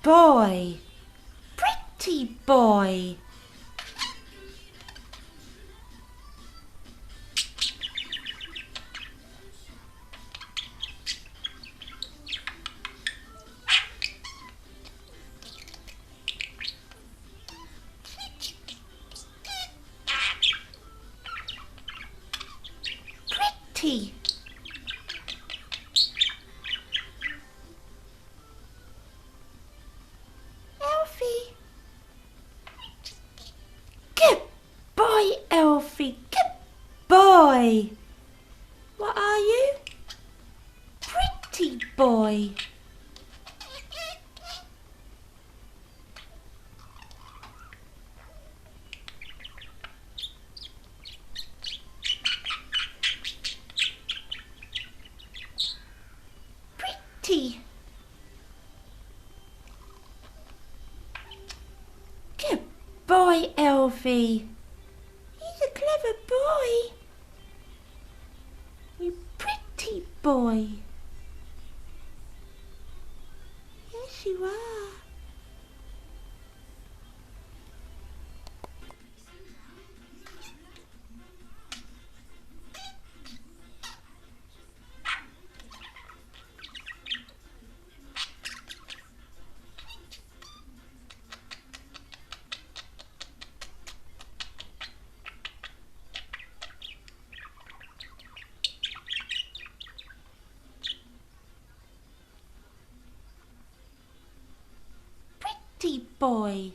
boy, pretty boy. Pretty. Elfie. Good boy, Elfie. Good boy. What are you? Pretty boy. Pretty. Good boy, Elfie. He's a clever boy. You pretty boy. Yes, you are. Pretty boy.